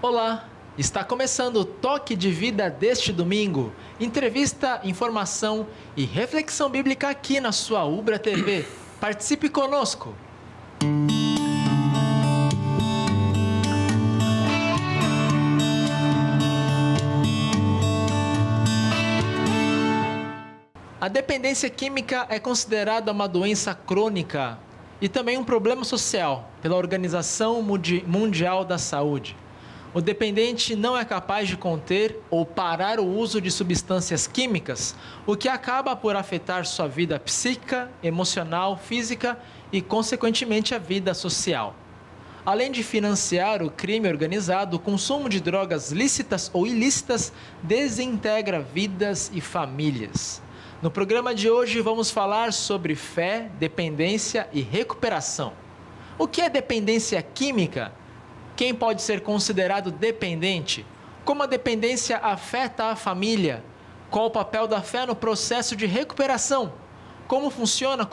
Olá, está começando o Toque de Vida deste domingo. Entrevista, informação e reflexão bíblica aqui na sua Ubra TV. Participe conosco! A dependência química é considerada uma doença crônica e também um problema social pela Organização Mundial da Saúde. O dependente não é capaz de conter ou parar o uso de substâncias químicas, o que acaba por afetar sua vida psíquica, emocional, física e, consequentemente, a vida social. Além de financiar o crime organizado, o consumo de drogas lícitas ou ilícitas desintegra vidas e famílias. No programa de hoje vamos falar sobre fé, dependência e recuperação. O que é dependência química? Quem pode ser considerado dependente? Como a dependência afeta a família? Qual o papel da fé no processo de recuperação? Como funciona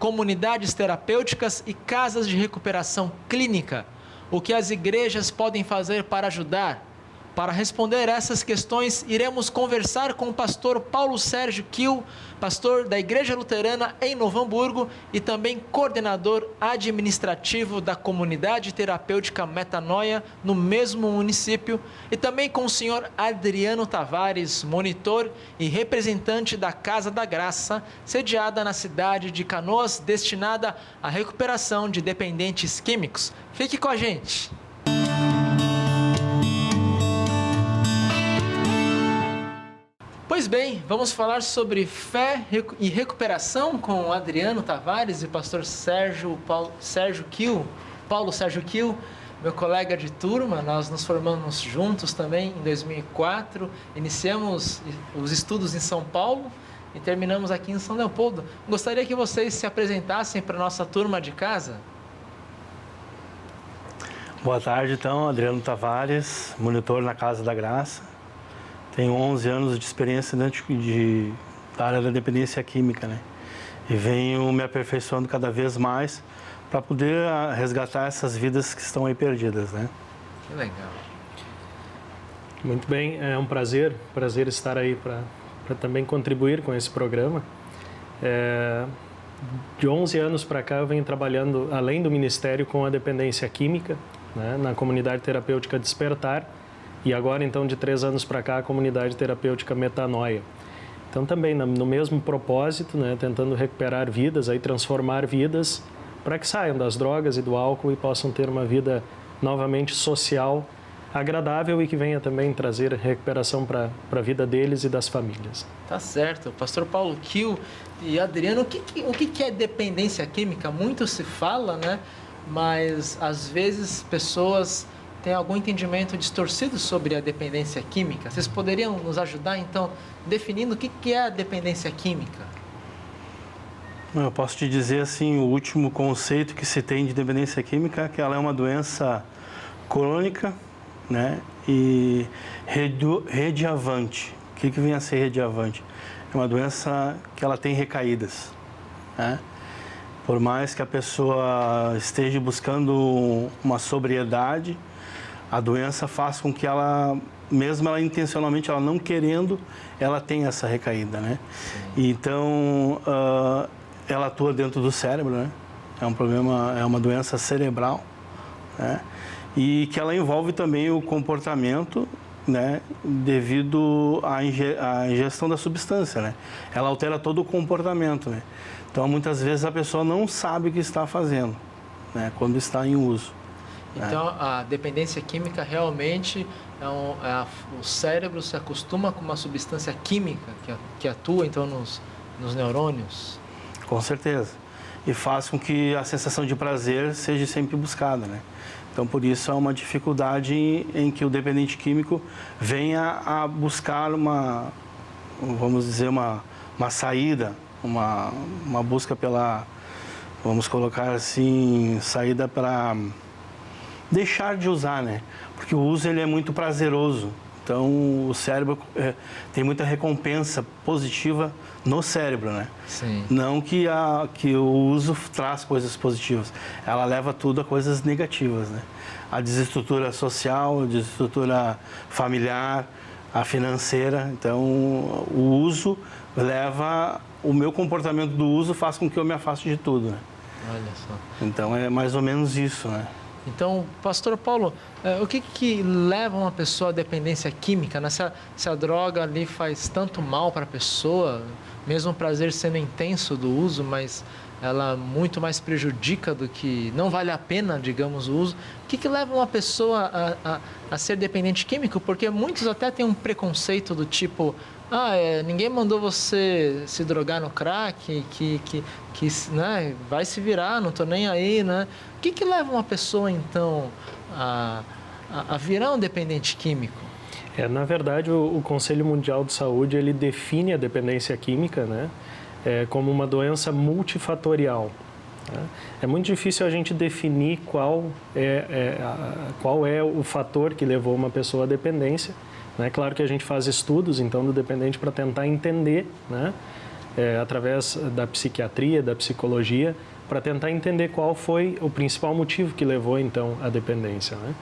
comunidades terapêuticas e casas de recuperação clínica? O que as igrejas podem fazer para ajudar? Para responder essas questões, iremos conversar com o pastor Paulo Sérgio Kiel, pastor da Igreja Luterana em Novo Hamburgo e também coordenador administrativo da Comunidade Terapêutica Metanoia no mesmo município, e também com o senhor Adriano Tavares, monitor e representante da Casa da Graça, sediada na cidade de Canoas, destinada à recuperação de dependentes químicos. Fique com a gente! Pois bem, vamos falar sobre fé e recuperação com o Adriano Tavares e o pastor Paulo Sérgio Kiel, meu colega de turma. Nós nos formamos juntos também em 2004, iniciamos os estudos em São Paulo e terminamos aqui em São Leopoldo. Gostaria que vocês se apresentassem para a nossa turma de casa. Boa tarde, então, Adriano Tavares, monitor na Casa da Graça. Tenho 11 anos de experiência dentro da área da dependência química, né? E venho me aperfeiçoando cada vez mais para poder resgatar essas vidas que estão aí perdidas, né? Que legal. Muito bem, é um prazer estar aí para também contribuir com esse programa. De 11 anos para cá eu venho trabalhando, além do Ministério, com a dependência química, né, na Comunidade Terapêutica Despertar. E agora, então, de 3 anos para cá, a Comunidade Terapêutica Metanoia. Então, também no mesmo propósito, né, tentando recuperar vidas, aí transformar vidas para que saiam das drogas e do álcool e possam ter uma vida novamente social, agradável e que venha também trazer recuperação para a vida deles e das famílias. Tá certo. Pastor Paulo Kiel e Adriano, o que é dependência química? Muito se fala, né? Mas, às vezes, pessoas tem algum entendimento distorcido sobre a dependência química? Vocês poderiam nos ajudar, então, definindo o que é a dependência química? Eu posso te dizer, assim, o último conceito que se tem de dependência química é que ela é uma doença crônica, né, e rediavante. O que vem a ser rediavante? É uma doença que ela tem recaídas, né? Por mais que a pessoa esteja buscando uma sobriedade, a doença faz com que ela, mesmo ela intencionalmente, ela não querendo, ela tem essa recaída, né? Então, ela atua dentro do cérebro, né? É um problema, é uma doença cerebral, né? E que ela envolve também o comportamento, né? Devido à ingestão da substância, né? Ela altera todo o comportamento, né? Então, muitas vezes a pessoa não sabe o que está fazendo, né? Quando está em uso. Então, a dependência química realmente o cérebro se acostuma com uma substância química que atua, então, nos neurônios? Com certeza. E faz com que a sensação de prazer seja sempre buscada, né? Então, por isso, há uma dificuldade em que o dependente químico venha a buscar vamos dizer, uma saída, uma busca pela, vamos colocar assim, saída para deixar de usar, né? Porque o uso ele é muito prazeroso. Então, o cérebro tem muita recompensa positiva no cérebro, né? Sim. Não que o uso traz coisas positivas. Ela leva tudo a coisas negativas, né? A desestrutura social, a desestrutura familiar, a financeira. Então, o uso leva... O meu comportamento do uso faz com que eu me afaste de tudo, né? Olha só. Então, é mais ou menos isso, né? Então, pastor Paulo, o que leva uma pessoa à dependência química, né? Se a droga ali faz tanto mal para a pessoa, mesmo o prazer sendo intenso do uso, mas ela muito mais prejudica do que... Não vale a pena, digamos, o uso. O que leva uma pessoa a ser dependente químico? Porque muitos até têm um preconceito do tipo... ninguém mandou você se drogar no crack, né, vai se virar, não tô nem aí, né? O que leva uma pessoa, então, a virar um dependente químico? Na verdade, o Conselho Mundial de Saúde, ele define a dependência química, né, como uma doença multifatorial. Né? É muito difícil a gente definir qual é o fator que levou uma pessoa à dependência. É claro que a gente faz estudos, então, do dependente para tentar entender, né, através da psiquiatria, da psicologia, para tentar entender qual foi o principal motivo que levou, então, à dependência. Né?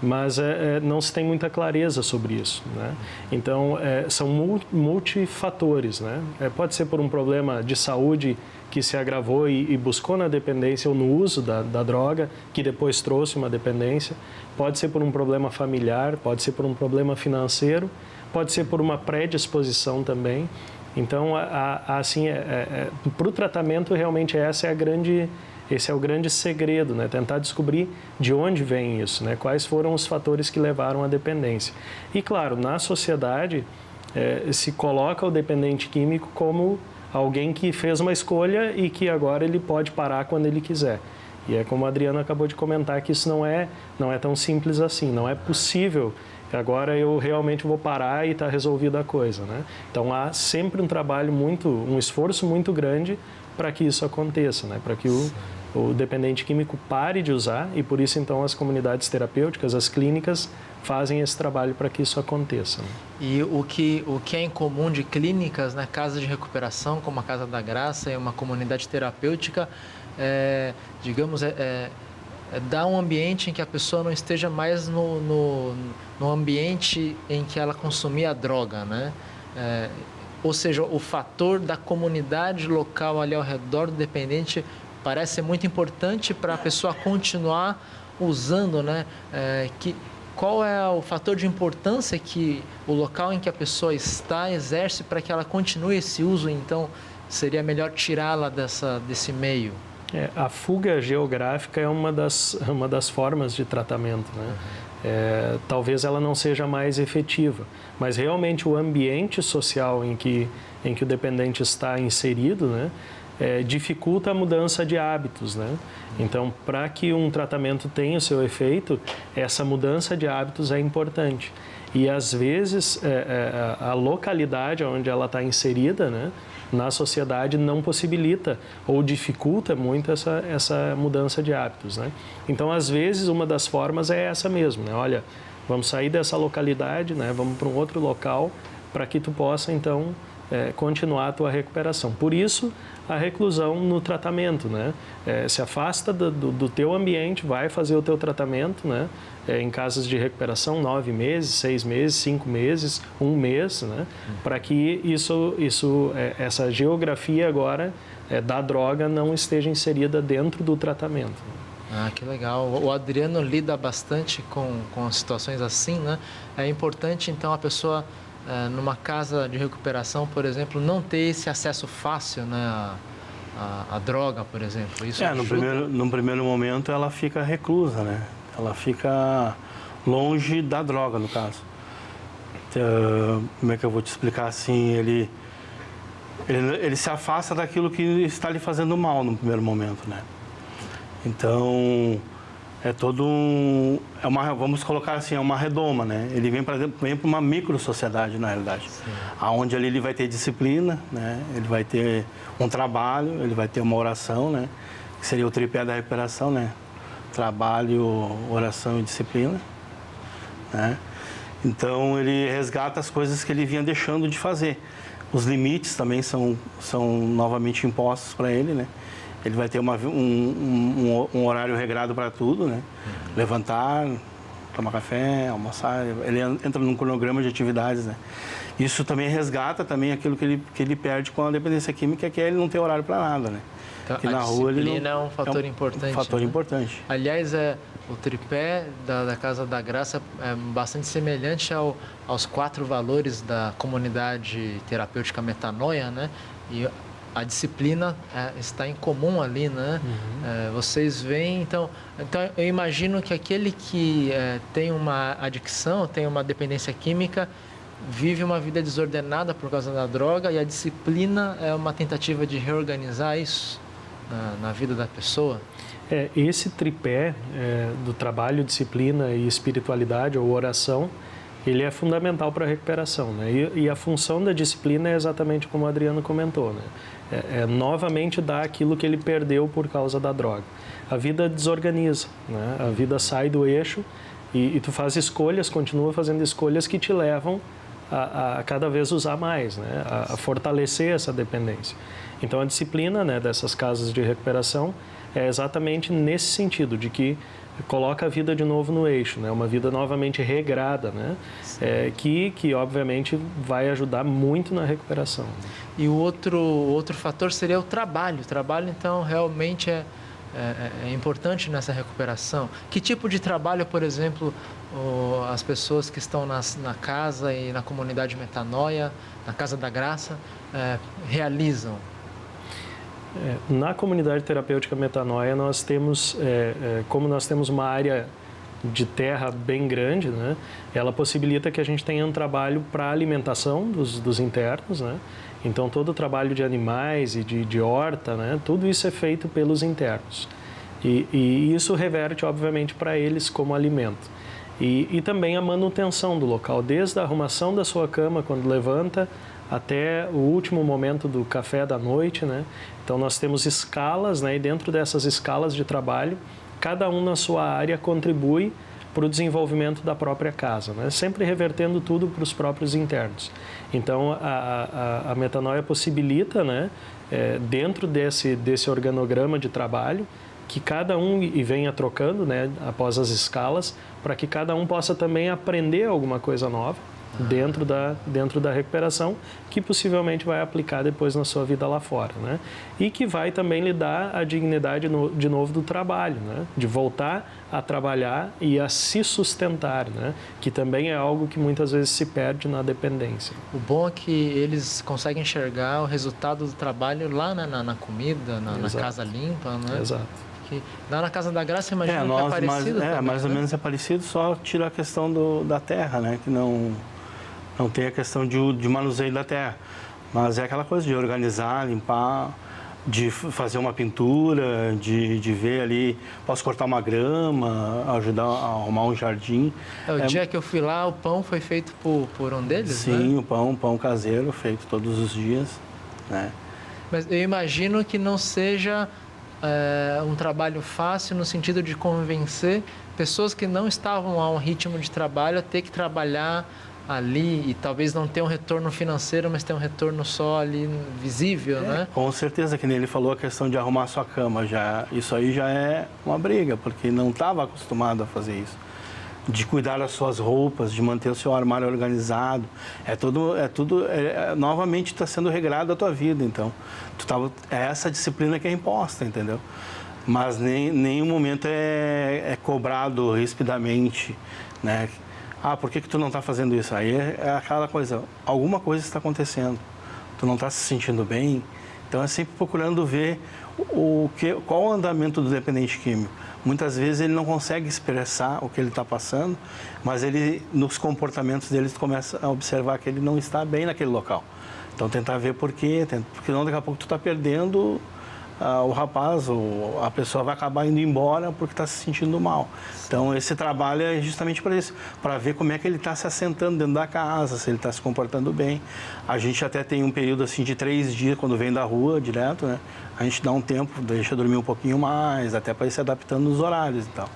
Mas não se tem muita clareza sobre isso. Né? Então, são multifatores. Né? Pode ser por um problema de saúde que se agravou e buscou na dependência ou no uso da droga, que depois trouxe uma dependência. Pode ser por um problema familiar, pode ser por um problema financeiro, pode ser por uma predisposição também. Então, assim, para o tratamento, realmente esse é o grande segredo, né? Tentar descobrir de onde vem isso, né? Quais foram os fatores que levaram à dependência. E, claro, na sociedade, se coloca o dependente químico como alguém que fez uma escolha e que agora ele pode parar quando ele quiser. E é como a Adriana acabou de comentar, que isso não é tão simples assim, não é possível agora eu realmente vou parar e está resolvida a coisa, né? Então há sempre um esforço muito grande para que isso aconteça, né? Para que o dependente químico pare de usar, e por isso então as comunidades terapêuticas, as clínicas, fazem esse trabalho para que isso aconteça. Né? E o que é em comum de clínicas, né, casas de recuperação, como a Casa da Graça e uma comunidade terapêutica, dar um ambiente em que a pessoa não esteja mais no ambiente em que ela consumia a droga, né? Ou seja, o fator da comunidade local ali ao redor do dependente parece ser muito importante para a pessoa continuar usando, né? Qual é o fator de importância que o local em que a pessoa está exerce para que ela continue esse uso? Então, seria melhor tirá-la desse meio? A fuga geográfica é uma das formas de tratamento, né? Talvez ela não seja mais efetiva, mas realmente o ambiente social em que o dependente está inserido, né, dificulta a mudança de hábitos, né? Então, para que um tratamento tenha o seu efeito, essa mudança de hábitos é importante. E, às vezes, a localidade onde ela está inserida, né, na sociedade não possibilita ou dificulta muito essa mudança de hábitos, né? Então, às vezes, uma das formas é essa mesmo, né? Olha, vamos sair dessa localidade, né? Vamos para um outro local para que tu possa, então, continuar a tua recuperação. Por isso, a reclusão no tratamento, né? Se afasta do teu ambiente, vai fazer o teu tratamento, né? Em casas de recuperação, 9 meses, 6 meses, 5 meses, 1 mês, né? Para que essa geografia agora da droga não esteja inserida dentro do tratamento. Ah, que legal. O Adriano lida bastante com situações assim, né? É importante, então, a pessoa, numa casa de recuperação, por exemplo, não ter esse acesso fácil, né, à droga, por exemplo. Isso no primeiro momento ela fica reclusa, né? Ela fica longe da droga, no caso. Como é que eu vou te explicar assim? Ele se afasta daquilo que está lhe fazendo mal no primeiro momento, né? Então, vamos colocar assim, é uma redoma, né? Ele vem para uma micro-sociedade, na realidade. Sim. Onde ali ele vai ter disciplina, né? Ele vai ter um trabalho, ele vai ter uma oração, né? Que seria o tripé da recuperação, né? Trabalho, oração e disciplina, né? Então, ele resgata as coisas que ele vinha deixando de fazer. Os limites também são novamente impostos para ele, né? Ele vai ter um horário regrado para tudo, né? Levantar, tomar café, almoçar, ele entra num cronograma de atividades, né? Isso também resgata também aquilo que ele perde com a dependência química, que é ele não ter horário para nada, né? Então, que a na rua ele disciplina não, é um fator importante. Um fator né? importante. Aliás, o tripé da Casa da Graça é bastante semelhante aos 4 valores da comunidade terapêutica Metanoia, né? E a disciplina está em comum ali, né? Vocês veem, então eu imagino que aquele que tem uma adicção, tem uma dependência química, vive uma vida desordenada por causa da droga, e a disciplina é uma tentativa de reorganizar isso na vida da pessoa. Esse tripé do trabalho, disciplina e espiritualidade ou oração, ele é fundamental para a recuperação, né? E a função da disciplina é exatamente como o Adriano comentou, né? Novamente dar aquilo que ele perdeu por causa da droga. A vida desorganiza, né? A vida sai do eixo e tu faz escolhas, continua fazendo escolhas que te levam a cada vez usar mais, né? A fortalecer essa dependência. Então a disciplina, né, dessas casas de recuperação é exatamente nesse sentido, de que coloca a vida de novo no eixo, né? Uma vida novamente regrada, né? Que obviamente vai ajudar muito na recuperação. E o outro fator seria o trabalho. O trabalho, então, realmente é importante nessa recuperação. Que tipo de trabalho, por exemplo, as pessoas que estão na casa e na comunidade Metanoia, na Casa da Graça, realizam? Na comunidade terapêutica Metanoia, nós temos, como nós temos uma área de terra bem grande, né, ela possibilita que a gente tenha um trabalho para alimentação dos internos, né? Então, todo o trabalho de animais e de horta, né, tudo isso é feito pelos internos. E isso reverte, obviamente, para eles como alimento. E também a manutenção do local, desde a arrumação da sua cama, quando levanta, até o último momento do café da noite, né? Então, nós temos escalas, né? E dentro dessas escalas de trabalho, cada um na sua área contribui para o desenvolvimento da própria casa, né? Sempre revertendo tudo para os próprios internos. Então, a Metanoia possibilita, né? Dentro desse organograma de trabalho, que cada um venha trocando, né? Após as escalas, para que cada um possa também aprender alguma coisa nova dentro da recuperação, que possivelmente vai aplicar depois na sua vida lá fora, né? E que vai também lhe dar a dignidade de novo do trabalho, né? De voltar a trabalhar e a se sustentar, né? Que também é algo que muitas vezes se perde na dependência. O bom é que eles conseguem enxergar o resultado do trabalho lá, né? na comida, na casa limpa, né? Exato. Que lá na Casa da Graça, imagina que é parecido também, mais ou menos é parecido, só tira a questão da terra, né? Que não tem a questão de manuseio da terra. Mas é aquela coisa de organizar, limpar, de fazer uma pintura, de ver ali, posso cortar uma grama, ajudar a arrumar um jardim. O dia que eu fui lá, o pão foi feito por um deles, sim, né? o pão caseiro, feito todos os dias, né? Mas eu imagino que não seja um trabalho fácil no sentido de convencer pessoas que não estavam a um ritmo de trabalho a ter que trabalhar ali e talvez não ter um retorno financeiro, mas ter um retorno só ali visível, né? Com certeza, que nem ele falou, a questão de arrumar a sua cama, isso aí já é uma briga, porque não estava acostumado a fazer isso. De cuidar das suas roupas, de manter o seu armário organizado, novamente está sendo regrado a tua vida, então. É essa disciplina que é imposta, entendeu? Mas nenhum momento é cobrado rispidamente, né? Por que tu não está fazendo isso? Aí é aquela coisa, alguma coisa está acontecendo, tu não está se sentindo bem, então é sempre procurando ver qual o andamento do dependente químico. Muitas vezes ele não consegue expressar o que ele está passando, mas nos comportamentos dele tu começa a observar que ele não está bem naquele local. Então tentar ver por quê, porque senão daqui a pouco tu está perdendo o rapaz ou a pessoa vai acabar indo embora porque está se sentindo mal. Então, esse trabalho é justamente para isso, para ver como é que ele está se assentando dentro da casa, se ele está se comportando bem. A gente até tem um período assim de 3 dias, quando vem da rua direto, né? A gente dá um tempo, deixa dormir um pouquinho mais, até para ir se adaptando nos horários e tal.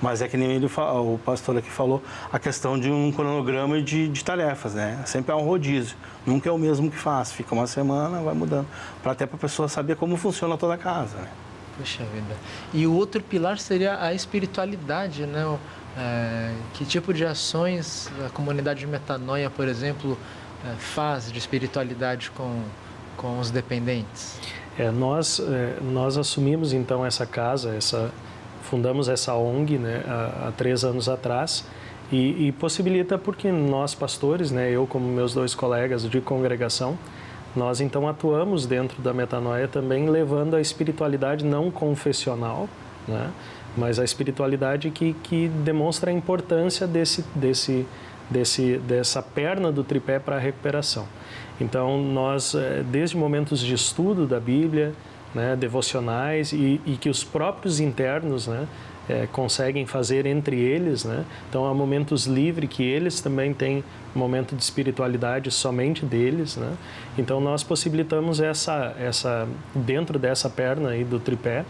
Mas é que nem o pastor aqui falou, a questão de um cronograma de tarefas, né? Sempre há um rodízio, nunca é o mesmo que faz, fica uma semana, vai mudando, até para a pessoa saber como funciona toda a casa, né? Puxa vida. E o outro pilar seria a espiritualidade, né? Que tipo de ações a comunidade de Metanoia, por exemplo, faz de espiritualidade com os dependentes? Nós assumimos então essa casa, fundamos essa ONG, né, há 3 anos atrás, e possibilita porque nós pastores, né, eu como meus 2 colegas de congregação, nós então atuamos dentro da Metanoia também levando a espiritualidade não confessional, né, mas a espiritualidade que demonstra a importância dessa perna do tripé para a recuperação. Então, nós, desde momentos de estudo da Bíblia, né, devocionais e que os próprios internos, né, conseguem fazer entre eles, né? Então, há momentos livres que eles também têm um momento de espiritualidade somente deles, né? Então, nós possibilitamos dentro dessa perna aí do tripé,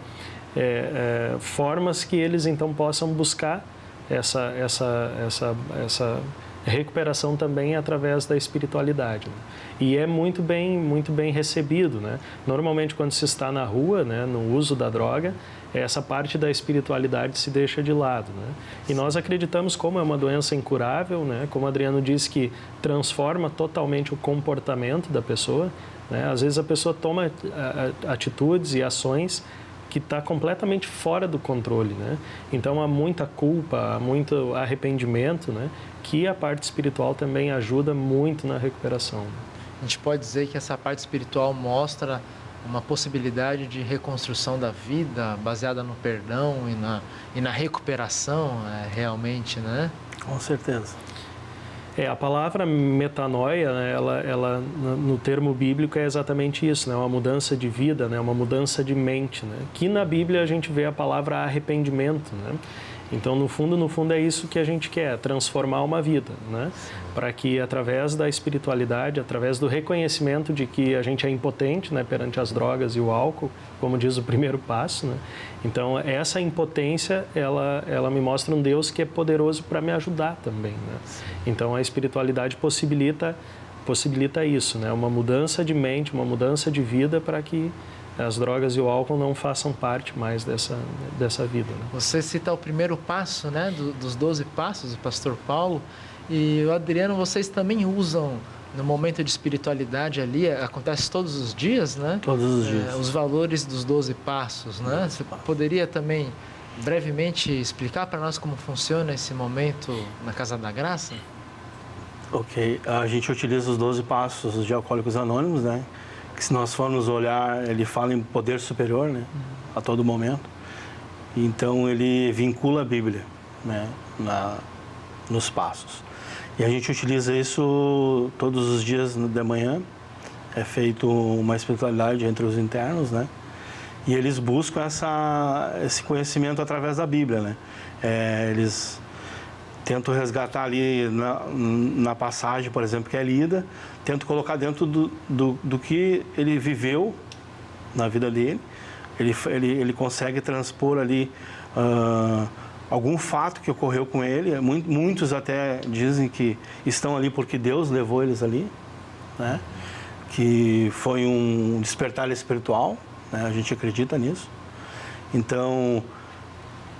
formas que eles então possam buscar essa recuperação também através da espiritualidade, né? E é muito bem recebido, né? Normalmente quando se está na rua, né, no uso da droga, essa parte da espiritualidade se deixa de lado, né? E nós acreditamos, como é uma doença incurável, né, como o Adriano disse, que transforma totalmente o comportamento da pessoa, né? Às vezes a pessoa toma atitudes e ações que está completamente fora do controle, né? Então há muita culpa, há muito arrependimento, né? Que a parte espiritual também ajuda muito na recuperação. A gente pode dizer que essa parte espiritual mostra uma possibilidade de reconstrução da vida baseada no perdão e na recuperação, realmente, né? Com certeza. A palavra metanoia, né, ela no termo bíblico é exatamente isso, né, uma mudança de vida, né, uma mudança de mente, né, que na Bíblia a gente vê a palavra arrependimento, né. Então, no fundo é isso que a gente quer, transformar uma vida, né? Para que através da espiritualidade, através do reconhecimento de que a gente é impotente, né, perante as drogas e o álcool, como diz o primeiro passo, né? Então, essa impotência, ela me mostra um Deus que é poderoso para me ajudar também, né? Então, a espiritualidade possibilita isso, né? Uma mudança de mente, uma mudança de vida para que as drogas e o álcool não façam parte mais dessa vida, né? Você cita o primeiro passo, né, dos 12 passos do pastor Paulo, e o Adriano, vocês também usam no momento de espiritualidade ali, acontece todos os dias, né? Todos os dias. Os valores dos 12 passos, né? Você poderia também brevemente explicar para nós como funciona esse momento na Casa da Graça? Ok, a gente utiliza os 12 passos de Alcoólicos Anônimos, né? Que se nós formos olhar, ele fala em poder superior, né? A todo momento. Então, ele vincula a Bíblia, né? Nos passos. E a gente utiliza isso todos os dias de manhã. É feito uma espiritualidade entre os internos, né? E eles buscam esse conhecimento através da Bíblia, né? Eles tentam resgatar ali na passagem, por exemplo, que é lida, tento colocar dentro do que ele viveu na vida dele. Ele consegue transpor ali algum fato que ocorreu com ele. Muitos até dizem que estão ali porque Deus levou eles ali, né? Que foi um despertar espiritual, né? A gente acredita nisso. Então,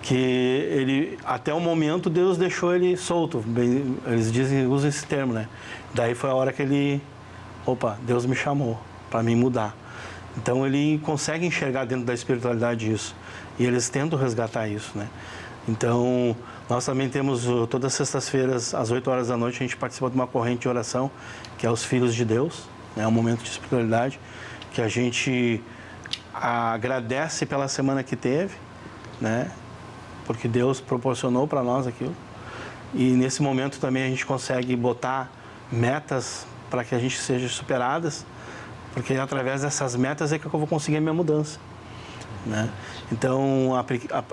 que ele, até o momento, Deus deixou ele solto. Eles usam esse termo, né? Daí foi a hora que Deus me chamou para me mudar. Então, ele consegue enxergar dentro da espiritualidade isso. E eles tentam resgatar isso, né? Então, nós também temos, todas as sextas-feiras, às 8 horas da noite, a gente participa de uma corrente de oração, que é os Filhos de Deus, né? Um momento de espiritualidade, que a gente agradece pela semana que teve, né? Porque Deus proporcionou para nós aquilo. E nesse momento também a gente consegue botar metas para que a gente seja superadas, porque através dessas metas é que eu vou conseguir a minha mudança. né? Então,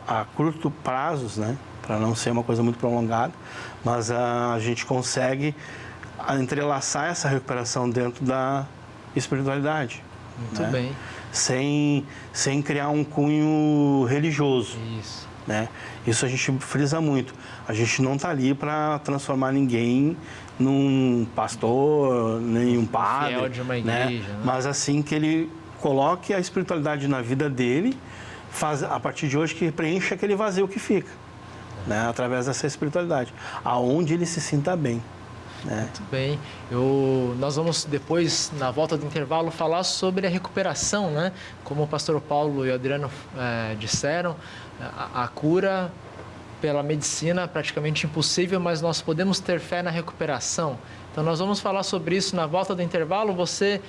a curto prazos, né? Para não ser uma coisa muito prolongada, mas a gente consegue entrelaçar essa recuperação dentro da espiritualidade. Muito né? bem. Sem criar um cunho religioso. Isso. Né? Isso a gente frisa muito. A gente não está ali para transformar ninguém num pastor, nem um padre. Fiel de uma igreja. Né? Mas assim que ele coloque a espiritualidade na vida dele, faz, a partir de hoje, que preencha aquele vazio que fica. Né? Através dessa espiritualidade. Aonde ele se sinta bem. Né? Muito bem. Nós vamos depois, na volta do intervalo, falar sobre a recuperação, né? Como o pastor Paulo e o Adriano disseram, a cura pela medicina é praticamente impossível, mas nós podemos ter fé na recuperação. Então nós vamos falar sobre isso na volta do intervalo. Você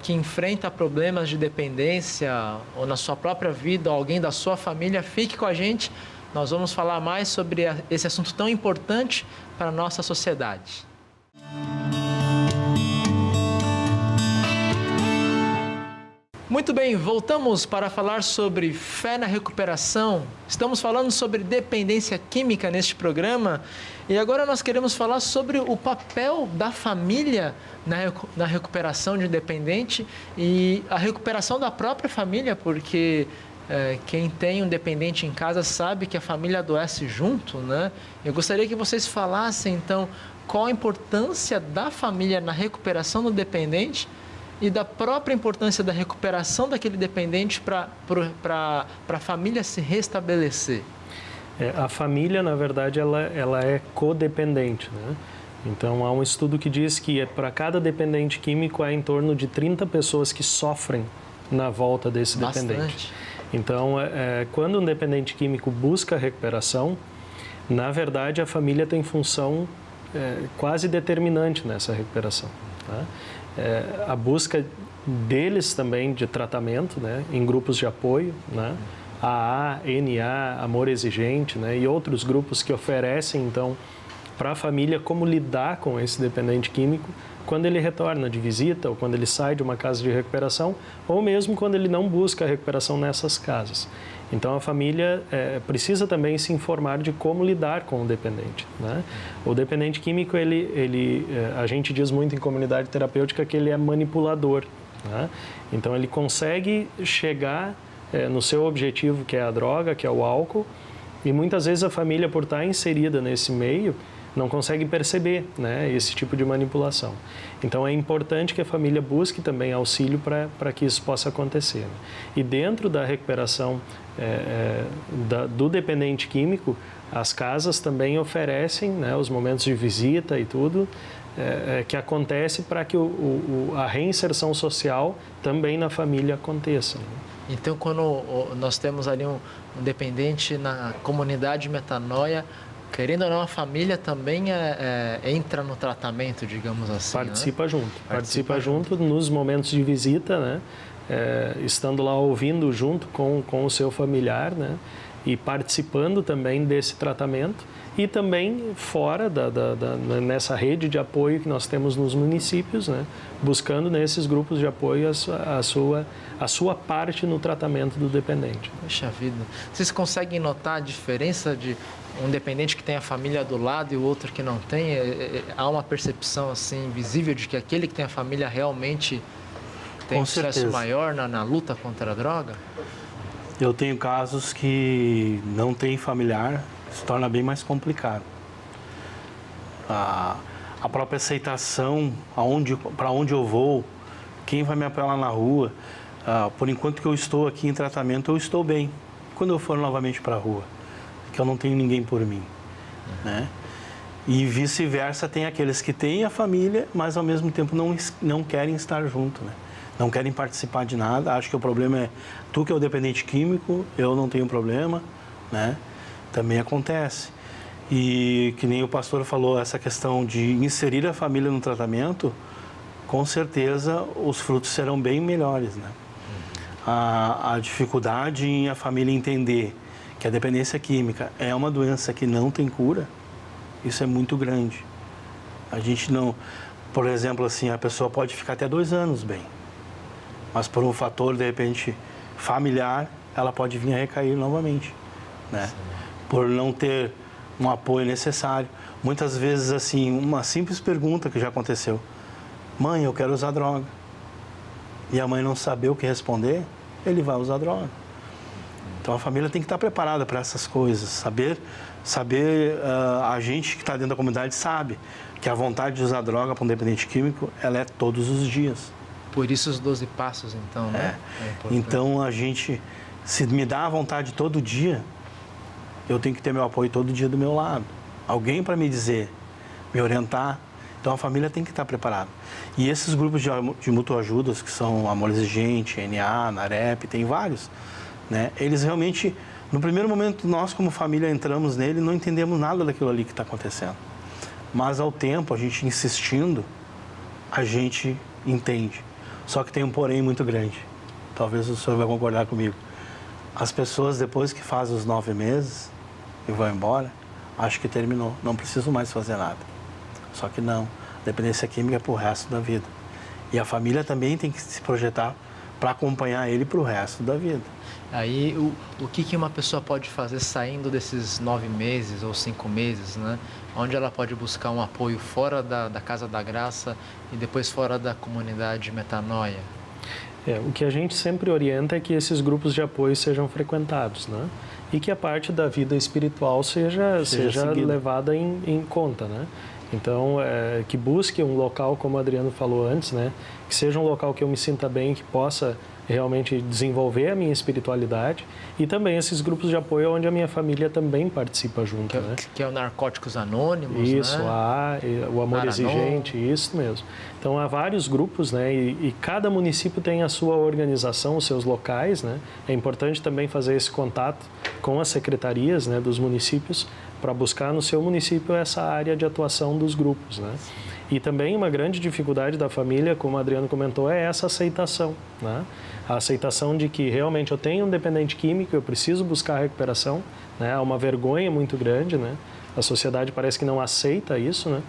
que enfrenta problemas de dependência ou na sua própria vida, ou alguém da sua família, fique com a gente. Nós vamos falar mais sobre esse assunto tão importante para a nossa sociedade. Muito bem, voltamos para falar sobre fé na recuperação. Estamos falando sobre dependência química neste programa e agora nós queremos falar sobre o papel da família na recuperação de dependente e a recuperação da própria família, porque quem tem um dependente em casa sabe que a família adoece junto, né? Eu gostaria que vocês falassem, então, qual a importância da família na recuperação do dependente e da própria importância da recuperação daquele dependente para a família se restabelecer. A família, na verdade, ela é codependente, né? Então, há um estudo que diz que para cada dependente químico há em torno de 30 pessoas que sofrem na volta desse dependente. Então, quando um dependente químico busca recuperação, na verdade, a família tem função quase determinante nessa recuperação. Tá? A busca deles também de tratamento, né, em grupos de apoio, né, AA, NA, Amor Exigente, né, e outros grupos que oferecem, então, para a família como lidar com esse dependente químico quando ele retorna de visita ou quando ele sai de uma casa de recuperação ou mesmo quando ele não busca a recuperação nessas casas. Então, a família precisa também se informar de como lidar com o dependente. Né? O dependente químico, a gente diz muito em comunidade terapêutica que ele é manipulador. Né? Então, ele consegue chegar no seu objetivo, que é a droga, que é o álcool, e muitas vezes a família, por estar inserida nesse meio, não consegue perceber, né, esse tipo de manipulação. Então, é importante que a família busque também auxílio para que isso possa acontecer. Né? E dentro da recuperação do dependente químico, as casas também oferecem, né, os momentos de visita e tudo, que acontece para que a reinserção social também na família aconteça. Né? Então, quando nós temos ali um dependente na comunidade Metanoia, querendo ou não, a família também entra no tratamento, digamos assim. Participa, né? Participa junto. junto nos momentos de visita, né? Estando lá ouvindo junto com o seu familiar, né? E participando também desse tratamento e também fora nessa rede de apoio que nós temos nos municípios, né? Buscando nesses grupos de apoio a sua parte no tratamento do dependente. Poxa vida, vocês conseguem notar a diferença de um dependente que tem a família do lado e o outro que não tem? Há uma percepção assim visível de que aquele que tem a família realmente tem um sucesso maior na luta contra a droga? Eu tenho casos que não tem familiar, se torna bem mais complicado. A própria aceitação, para onde eu vou, quem vai me apelar na rua, por enquanto que eu estou aqui em tratamento, eu estou bem. Quando eu for novamente para a rua, que eu não tenho ninguém por mim, né? E vice-versa, tem aqueles que têm a família, mas ao mesmo tempo não querem estar junto, né? Não querem participar de nada, acho que o problema é tu que é o dependente químico, eu não tenho problema, né? Também acontece. E que nem o pastor falou, essa questão de inserir a família no tratamento, com certeza os frutos serão bem melhores, né? A dificuldade em a família entender que a dependência química é uma doença que não tem cura, isso é muito grande. A gente não... Por exemplo, assim, a pessoa pode ficar até 2 anos bem, mas por um fator, de repente, familiar, ela pode vir a recair novamente, né? Por não ter um apoio necessário. Muitas vezes, assim, uma simples pergunta que já aconteceu: mãe, eu quero usar droga. E a mãe não saber o que responder, ele vai usar droga. Então a família tem que estar preparada para essas coisas, saber a gente que está dentro da comunidade sabe que a vontade de usar droga para um dependente químico, ela é todos os dias. Por isso os 12 passos, então, né? Então a gente, se me dá a vontade todo dia, eu tenho que ter meu apoio todo dia do meu lado. Alguém para me dizer, me orientar. Então a família tem que estar preparada. E esses grupos de mutuajudas, que são Amor Exigente, NA, NAREP, tem vários, né? Eles realmente, no primeiro momento, nós como família entramos nele e não entendemos nada daquilo ali que está acontecendo. Mas ao tempo, a gente insistindo, a gente entende. Só que tem um porém muito grande. Talvez o senhor vai concordar comigo. As pessoas, depois que fazem os 9 meses e vão embora, acham que terminou, não precisam mais fazer nada. Só que não, dependência química é para o resto da vida. E a família também tem que se projetar para acompanhar ele para o resto da vida. Aí, o que uma pessoa pode fazer saindo desses 9 meses ou 5 meses, né? Onde ela pode buscar um apoio fora da Casa da Graça e depois fora da comunidade Metanoia? O que a gente sempre orienta é que esses grupos de apoio sejam frequentados, né? E que a parte da vida espiritual seja levada em conta, né? Então, que busque um local, como o Adriano falou antes, né? Que seja um local que eu me sinta bem, que possa realmente desenvolver a minha espiritualidade, e também esses grupos de apoio onde a minha família também participa junto, né? Que é o Narcóticos Anônimos, isso, né? O Amor Naranon. Exigente, isso mesmo. Então, há vários grupos, né? E cada município tem a sua organização, os seus locais, né? É importante também fazer esse contato com as secretarias, né, dos municípios, para buscar no seu município essa área de atuação dos grupos, né? E também uma grande dificuldade da família, como o Adriano comentou, é essa aceitação, né? A aceitação de que realmente eu tenho um dependente químico, eu preciso buscar a recuperação, né? Há uma vergonha muito grande, né? A sociedade parece que não aceita isso, né?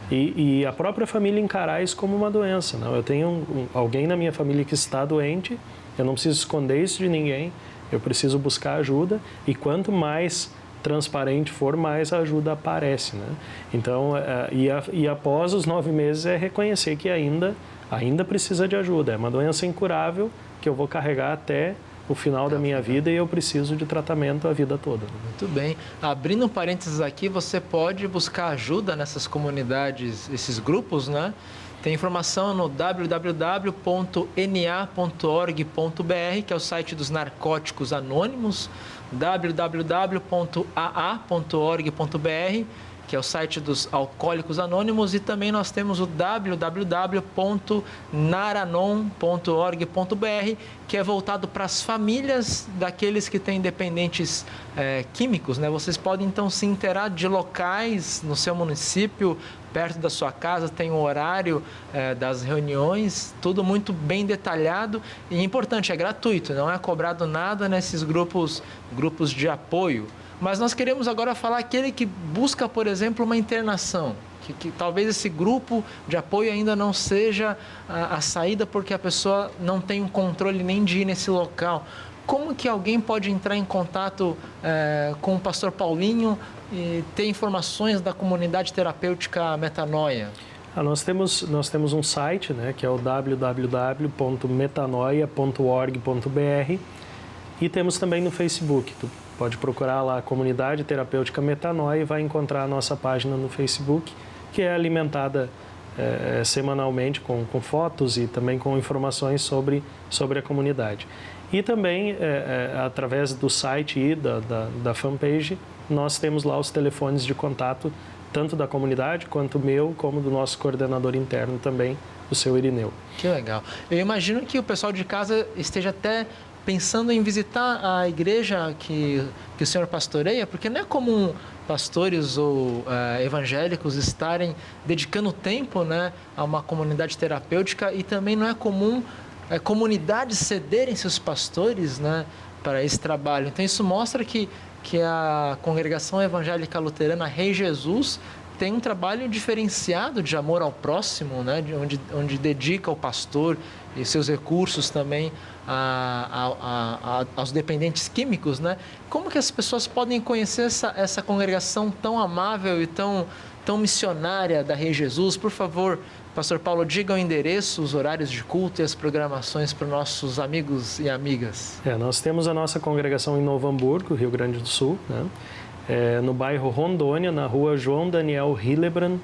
E a própria família encarar isso como uma doença, não? Eu tenho alguém na minha família que está doente, eu não preciso esconder isso de ninguém, eu preciso buscar ajuda, e quanto mais transparente for, mais a ajuda aparece, né? Então, e após os 9 meses é reconhecer que ainda precisa de ajuda. É uma doença incurável que eu vou carregar até o final da minha vida e eu preciso de tratamento a vida toda. Muito bem. Abrindo um parênteses aqui, você pode buscar ajuda nessas comunidades, esses grupos, né? Tem informação no www.na.org.br, que é o site dos Narcóticos Anônimos, www.aa.org.br, que é o site dos Alcoólicos Anônimos, e também nós temos o www.naranon.org.br, que é voltado para as famílias daqueles que têm dependentes químicos, né? Vocês podem então se inteirar de locais no seu município, perto da sua casa, tem o horário das reuniões, tudo muito bem detalhado e importante, é gratuito, não é cobrado nada nesses grupos de apoio. Mas nós queremos agora falar aquele que busca, por exemplo, uma internação, que talvez esse grupo de apoio ainda não seja a saída porque a pessoa não tem um controle nem de ir nesse local. Como que alguém pode entrar em contato com o pastor Paulinho e ter informações da comunidade terapêutica Metanoia? Nós temos um site, né, que é o www.metanoia.org.br, e temos também no Facebook. Tu pode procurar lá a Comunidade Terapêutica Metanoia e vai encontrar a nossa página no Facebook, que é alimentada semanalmente com fotos e também com informações sobre a comunidade. E também, através do site e da fanpage, nós temos lá os telefones de contato, tanto da comunidade, quanto o meu, como do nosso coordenador interno também, o seu Irineu. Que legal. Eu imagino que o pessoal de casa esteja até pensando em visitar a igreja que o senhor pastoreia, porque não é comum pastores ou evangélicos estarem dedicando tempo, né, a uma comunidade terapêutica, e também não é comum comunidades cederem seus pastores, né, para esse trabalho. Então isso mostra que a Congregação Evangélica Luterana Rei Jesus tem um trabalho diferenciado de amor ao próximo, né? Onde dedica o pastor e seus recursos também aos dependentes químicos, né? Como que as pessoas podem conhecer essa congregação tão amável e tão missionária da Rei Jesus? Por favor, Pastor Paulo, diga o endereço, os horários de culto e as programações para os nossos amigos e amigas. Nós temos a nossa congregação em Novo Hamburgo, Rio Grande do Sul, né? No bairro Rondônia, na rua João Daniel Hillebrand,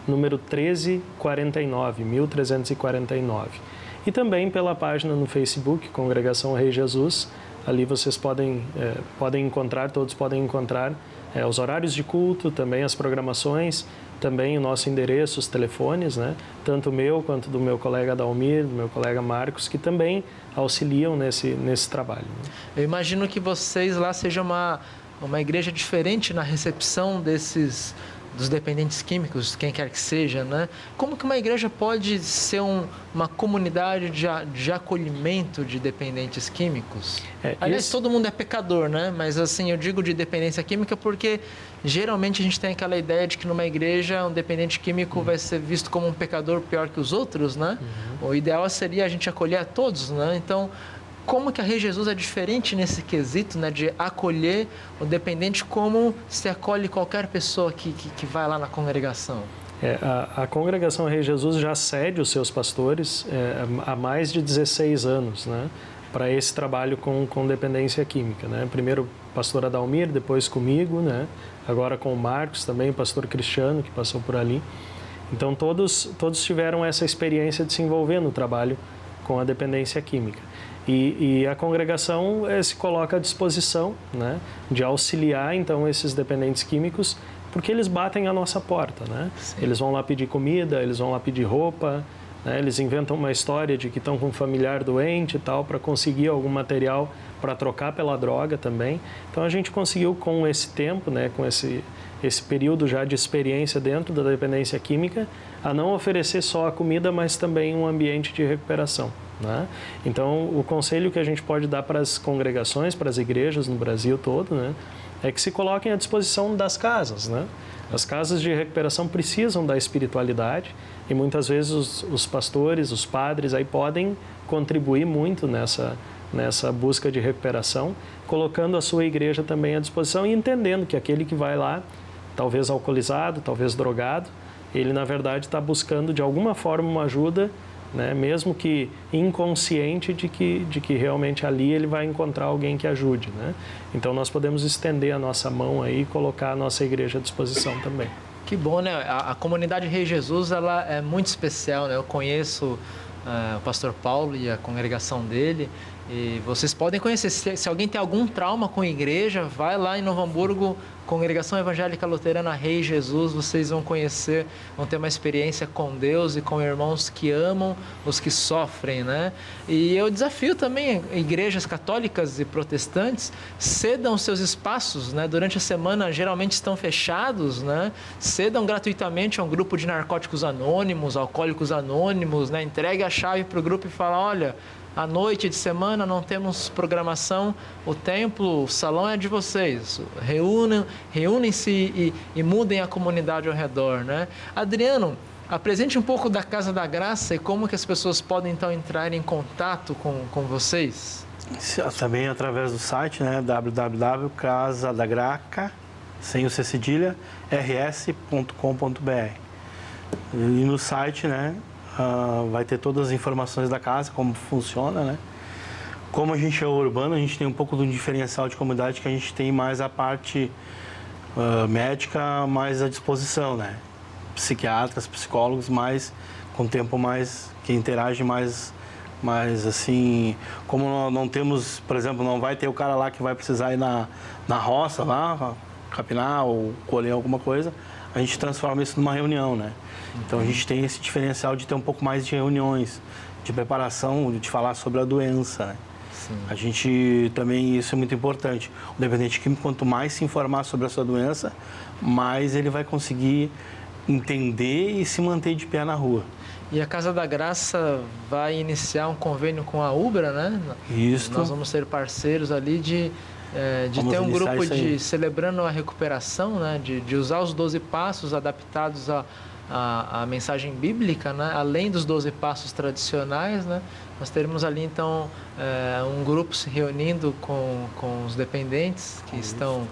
número 1349. E também pela página no Facebook, Congregação Rei Jesus. Ali vocês podem encontrar, todos podem encontrar os horários de culto, também as programações, também o nosso endereço, os telefones, né? Tanto o meu quanto do meu colega Dalmir, do meu colega Marcos, que também auxiliam nesse trabalho. Né? Eu imagino que vocês lá sejam uma igreja diferente na recepção dos dependentes químicos, quem quer que seja, né? Como que uma igreja pode ser uma comunidade de acolhimento de dependentes químicos? Aliás, todo mundo é pecador, né? Mas assim, eu digo de dependência química porque geralmente a gente tem aquela ideia de que numa igreja um dependente químico vai ser visto como um pecador pior que os outros, né? O ideal seria a gente acolher a todos, né? Então, como que a Rei Jesus é diferente nesse quesito, né, de acolher o dependente como se acolhe qualquer pessoa que vai lá na congregação? A congregação Rei Jesus já cede os seus pastores há mais de 16 anos, né, para esse trabalho com dependência química. Né? Primeiro o pastor Adalmir, depois comigo, né, agora com o Marcos também, o pastor Cristiano, que passou por ali. Então todos tiveram essa experiência de se envolver no trabalho com a dependência química. E a congregação se coloca à disposição, né, de auxiliar então esses dependentes químicos, porque eles batem a nossa porta, né? Eles vão lá pedir comida, eles vão lá pedir roupa, né? Eles inventam uma história de que estão com um familiar doente e tal para conseguir algum material para trocar pela droga também. Então a gente conseguiu com esse tempo, né, com esse período já de experiência dentro da dependência química, a não oferecer só a comida, mas também um ambiente de recuperação. Né? Então, o conselho que a gente pode dar para as congregações, para as igrejas no Brasil todo, né, é que se coloquem à disposição das casas. Né? As casas de recuperação precisam da espiritualidade e muitas vezes os pastores, os padres aí podem contribuir muito nessa busca de recuperação, colocando a sua igreja também à disposição e entendendo que aquele que vai lá, talvez alcoolizado, talvez drogado, ele na verdade está buscando de alguma forma uma ajuda, né? Mesmo que inconsciente de que realmente ali ele vai encontrar alguém que ajude. Né? Então nós podemos estender a nossa mão aí e colocar a nossa igreja à disposição também. Que bom, né? A comunidade Rei Jesus ela é muito especial, né? Eu conheço o pastor Paulo e a congregação dele. E vocês podem conhecer, se alguém tem algum trauma com a igreja, vai lá em Novo Hamburgo, Congregação Evangélica Luterana Rei Jesus, vocês vão conhecer, vão ter uma experiência com Deus e com irmãos que amam os que sofrem, né? E eu desafio também igrejas católicas e protestantes, cedam seus espaços, né? Durante a semana geralmente estão fechados, né? Cedam gratuitamente a um grupo de narcóticos anônimos, alcoólicos anônimos, né? Entregue a chave para o grupo e fala, olha, à noite de semana não temos programação, o templo, o salão é de vocês. Reúnem-se e mudem a comunidade ao redor, né? Adriano, apresente um pouco da Casa da Graça e como que as pessoas podem então entrar em contato com vocês. Também através do site, né, www.casadagraca, sem o C cedilha, rs.com.br. E no site, né, vai ter todas as informações da casa, como funciona, né? Como a gente é urbano, a gente tem um pouco do diferencial de comunidade que a gente tem mais a parte médica mais à disposição, né? Psiquiatras, psicólogos, mais com tempo mais que interage mais assim, como não temos, por exemplo, não vai ter o cara lá que vai precisar ir na roça lá, capinar ou colher alguma coisa, a gente transforma isso numa reunião, né? Então a gente tem esse diferencial de ter um pouco mais de reuniões, de preparação, de falar sobre a doença, né? Sim. A gente também, isso é muito importante. O dependente químico, quanto mais se informar sobre a sua doença, mais ele vai conseguir entender e se manter de pé na rua. E a Casa da Graça vai iniciar um convênio com a Ubra, né? Isso. Nós vamos ser parceiros ali de Vamos ter um iniciar grupo isso aí. de celebrando a recuperação, né? De usar os 12 passos adaptados à mensagem bíblica, né? Além dos 12 passos tradicionais, né? Nós teremos ali, então, um grupo se reunindo com os dependentes que estão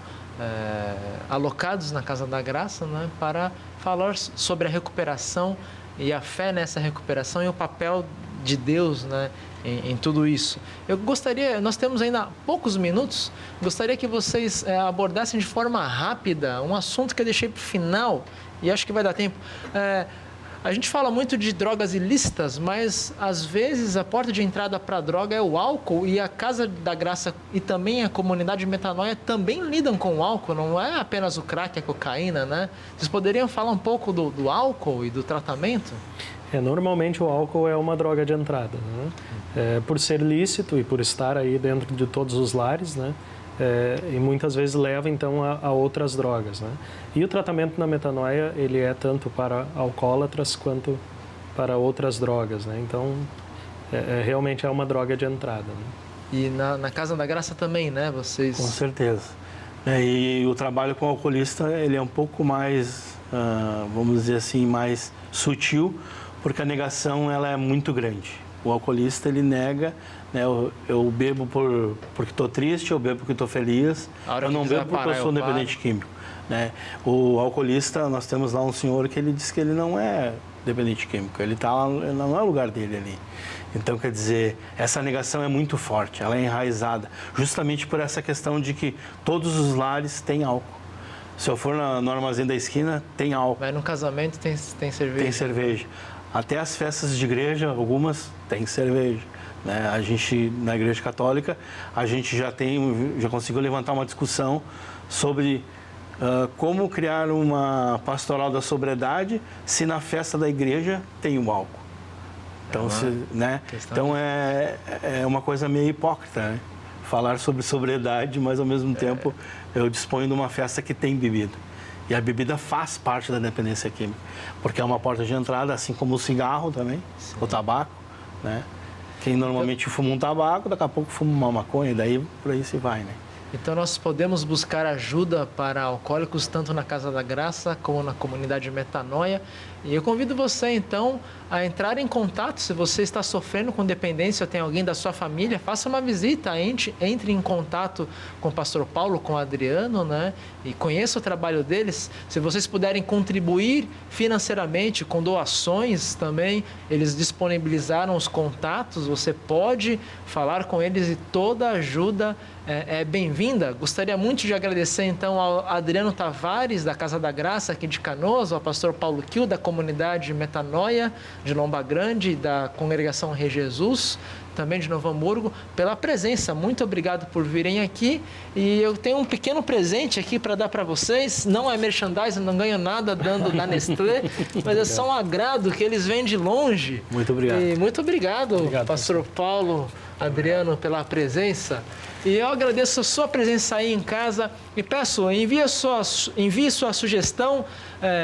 alocados na Casa da Graça, né? Para falar sobre a recuperação e a fé nessa recuperação e o papel de Deus, né, em tudo isso. Eu gostaria, nós temos ainda poucos minutos, gostaria que vocês abordassem de forma rápida um assunto que eu deixei para o final e acho que vai dar tempo. A gente fala muito de drogas ilícitas, mas às vezes a porta de entrada para a droga é o álcool e a Casa da Graça e também a comunidade Metanoia também lidam com o álcool, não é apenas o crack, a cocaína, né? Vocês poderiam falar um pouco do álcool e do tratamento? Normalmente o álcool é uma droga de entrada, né? Por ser lícito e por estar aí dentro de todos os lares, né? E muitas vezes leva então a outras drogas, né? E o tratamento na metanoia, ele é tanto para alcoólatras quanto para outras drogas, né? Então, realmente é uma droga de entrada, né? E na Casa da Graça também, né? Vocês... Com certeza. E o trabalho com o alcoolista, ele é um pouco mais, vamos dizer assim, mais sutil, porque a negação ela é muito grande. O alcoolista, ele nega, né? Eu bebo porque estou triste, eu bebo porque estou feliz, eu não bebo porque eu sou dependente químico, né? O alcoolista, nós temos lá um senhor que ele diz que ele não é dependente químico, ele não é o lugar dele ali. Então, quer dizer, essa negação é muito forte, ela é enraizada, justamente por essa questão de que todos os lares têm álcool. Se eu for no armazém da esquina, tem álcool. Vai no casamento, tem cerveja. Tem cerveja. Até as festas de igreja, algumas, tem cerveja. Né? A gente, na Igreja Católica, a gente já conseguiu levantar uma discussão sobre como criar uma pastoral da sobriedade se na festa da igreja tem o álcool. Então, então é uma coisa meio hipócrita, né? Falar sobre sobriedade, mas ao mesmo tempo eu disponho de uma festa que tem bebida. E a bebida faz parte da dependência química, porque é uma porta de entrada, assim como o cigarro também, sim, o tabaco, né? Quem normalmente fuma um tabaco, daqui a pouco fuma uma maconha, e daí por aí se vai, né? Então nós podemos buscar ajuda para alcoólicos tanto na Casa da Graça como na comunidade Metanoia. E eu convido você então a entrar em contato. Se você está sofrendo com dependência ou tem alguém da sua família, faça uma visita, entre em contato com o pastor Paulo, com o Adriano, né? E conheça o trabalho deles. Se vocês puderem contribuir financeiramente com doações também, eles disponibilizaram os contatos, você pode falar com eles e toda ajuda é bem-vinda. Gostaria muito de agradecer então ao Adriano Tavares, da Casa da Graça aqui de Canoas, ao pastor Paulo Kiel, da comunidade Metanoia de Lomba Grande, da congregação Rei Jesus, também de Novo Hamburgo, pela presença. Muito obrigado por virem aqui. E eu tenho um pequeno presente aqui para dar para vocês. Não é merchandising, não ganho nada dando da Nestlé, mas é só um agrado que eles vêm de longe. Muito obrigado. E muito obrigado, pastor Paulo, Adriano, pela presença. E eu agradeço a sua presença aí em casa e peço, envie sua sugestão,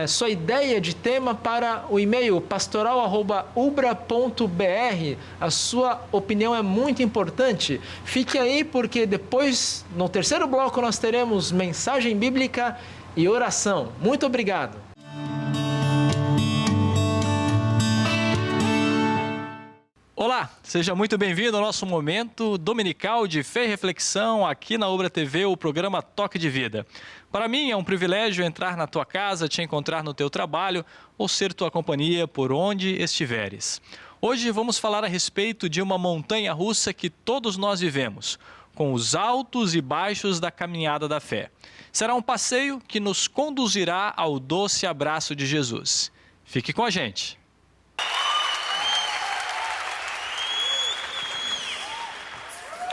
sua ideia de tema para o e-mail pastoral@ubra.br. A sua opinião é muito importante. Fique aí porque depois, no terceiro bloco, nós teremos mensagem bíblica e oração. Muito obrigado. Olá, seja muito bem-vindo ao nosso momento dominical de fé e reflexão aqui na Ubra TV, o programa Toque de Vida. Para mim é um privilégio entrar na tua casa, te encontrar no teu trabalho ou ser tua companhia por onde estiveres. Hoje vamos falar a respeito de uma montanha-russa que todos nós vivemos, com os altos e baixos da caminhada da fé. Será um passeio que nos conduzirá ao doce abraço de Jesus. Fique com a gente.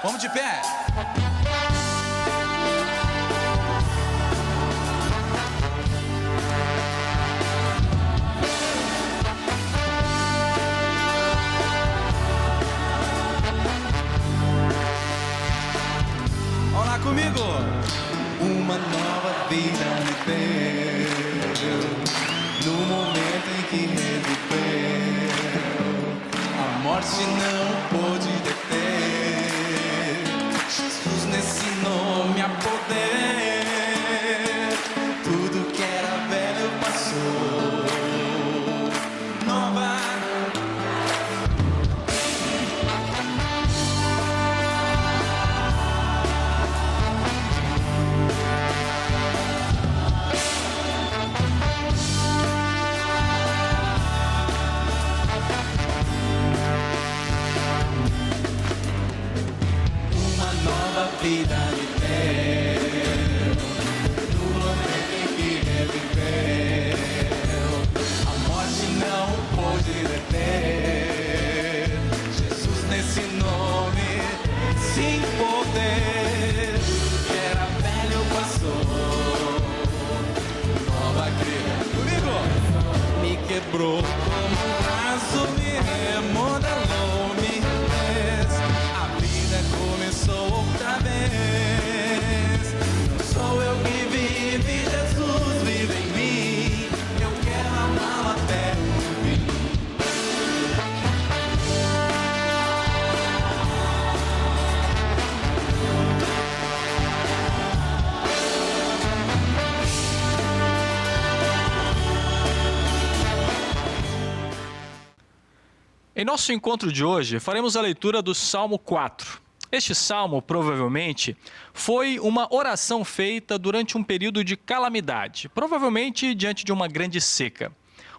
Vamos de pé. Olá comigo. Uma nova vida me deu no momento em que reviveu. A morte não pôde deter. Jesus vida eterna. Jesus nesse nome, sem poder, que era velho passou, nova criatura comigo, me quebrou como um braço, me remodelou, me fez, a vida começou outra vez. Não sou eu que vive, Jesus vive em mim, eu quero amá-lo até o fim. Em nosso encontro de hoje, faremos a leitura do Salmo 4. Este salmo, provavelmente, foi uma oração feita durante um período de calamidade, provavelmente diante de uma grande seca.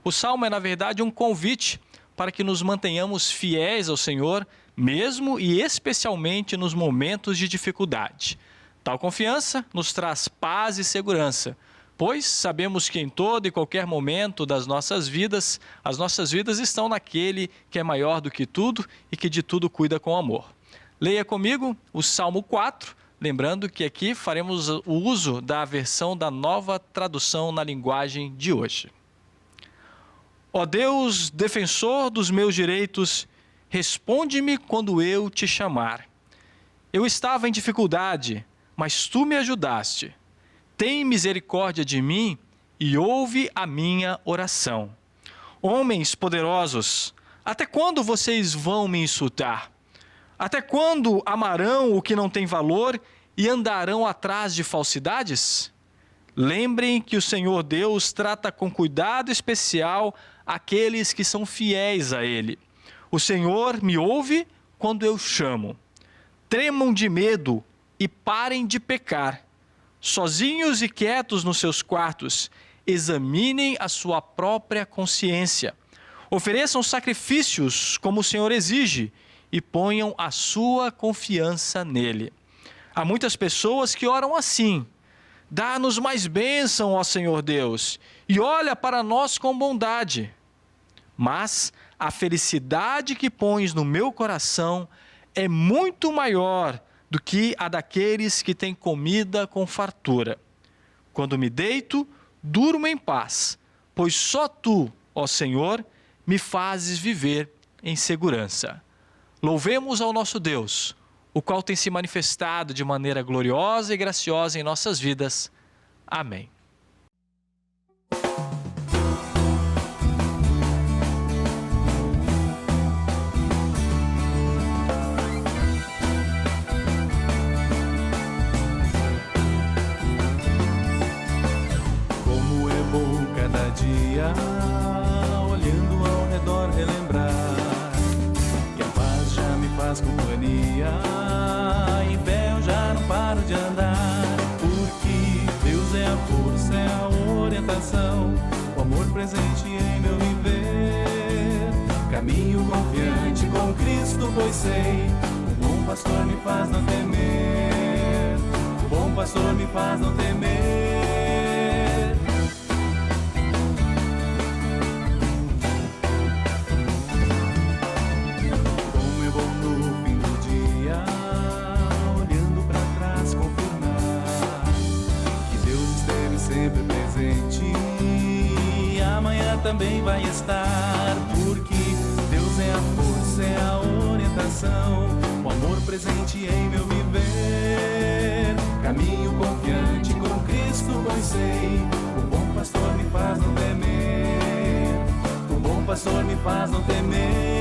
O salmo é, na verdade, um convite para que nos mantenhamos fiéis ao Senhor, mesmo e especialmente nos momentos de dificuldade. Tal confiança nos traz paz e segurança, pois sabemos que em todo e qualquer momento das nossas vidas, as nossas vidas estão naquele que é maior do que tudo e que de tudo cuida com amor. Leia comigo o Salmo 4, lembrando que aqui faremos o uso da versão da Nova Tradução na linguagem de hoje. Ó Deus, defensor dos meus direitos, responde-me quando eu te chamar. Eu estava em dificuldade, mas tu me ajudaste. Tem misericórdia de mim e ouve a minha oração. Homens poderosos, até quando vocês vão me insultar? Até quando amarão o que não tem valor e andarão atrás de falsidades? Lembrem que o Senhor Deus trata com cuidado especial aqueles que são fiéis a Ele. O Senhor me ouve quando eu chamo. Tremam de medo e parem de pecar. Sozinhos e quietos nos seus quartos, examinem a sua própria consciência. Ofereçam sacrifícios como o Senhor exige e ponham a sua confiança nele. Há muitas pessoas que oram assim: dá-nos mais bênção, ó Senhor Deus, e olha para nós com bondade. Mas a felicidade que pões no meu coração é muito maior do que a daqueles que têm comida com fartura. Quando me deito, durmo em paz, pois só tu, ó Senhor, me fazes viver em segurança. Louvemos ao nosso Deus, o qual tem se manifestado de maneira gloriosa e graciosa em nossas vidas. Amém. Como é bom cada dia, olhando ao redor relembrar que a paz já me faz companhia, em pé eu já não paro de andar, porque Deus é a força, é a orientação, o amor presente em meu viver. Caminho confiante com Cristo, pois sei, o bom pastor me faz não temer, o bom pastor me faz não temer. Sempre presente, e amanhã também vai estar, porque Deus é a força, é a orientação, o amor presente em meu viver. Caminho confiante com Cristo, pois sei, o bom pastor me faz não temer, o bom pastor me faz não temer.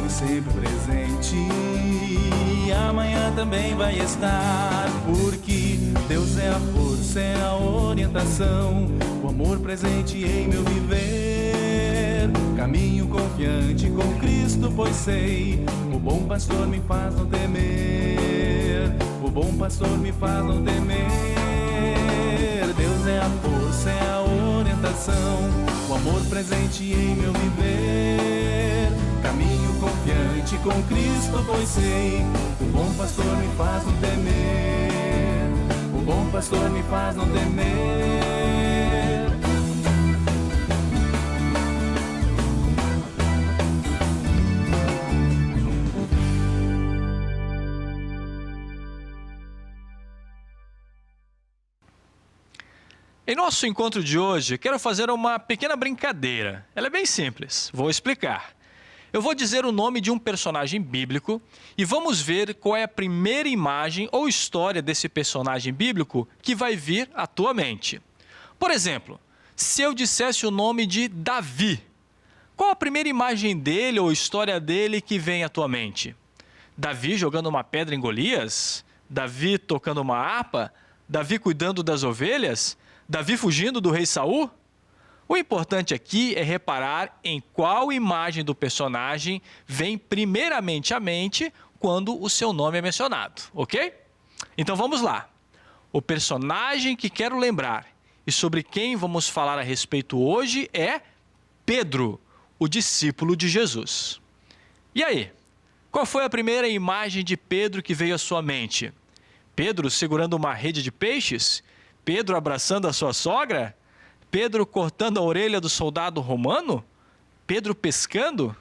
Sempre presente, e amanhã também vai estar, porque Deus é a força, é a orientação, o amor presente em meu viver. Caminho confiante com Cristo, pois sei, o bom pastor me faz não temer. O bom pastor me faz não temer. Deus é a força, é a orientação, o amor presente em meu viver. Caminho confiante com Cristo, pois sei, o bom pastor me faz não temer. O bom pastor me faz não temer. Em nosso encontro de hoje, quero fazer uma pequena brincadeira. Ela é bem simples, vou explicar. Eu vou dizer o nome de um personagem bíblico e vamos ver qual é a primeira imagem ou história desse personagem bíblico que vai vir à tua mente. Por exemplo, se eu dissesse o nome de Davi, qual a primeira imagem dele ou história dele que vem à tua mente? Davi jogando uma pedra em Golias? Davi tocando uma harpa? Davi cuidando das ovelhas? Davi fugindo do rei Saul? O importante aqui é reparar em qual imagem do personagem vem primeiramente à mente quando o seu nome é mencionado, ok? Então vamos lá. O personagem que quero lembrar e sobre quem vamos falar a respeito hoje é Pedro, o discípulo de Jesus. E aí, qual foi a primeira imagem de Pedro que veio à sua mente? Pedro segurando uma rede de peixes? Pedro abraçando a sua sogra? Pedro cortando a orelha do soldado romano? Pedro pescando?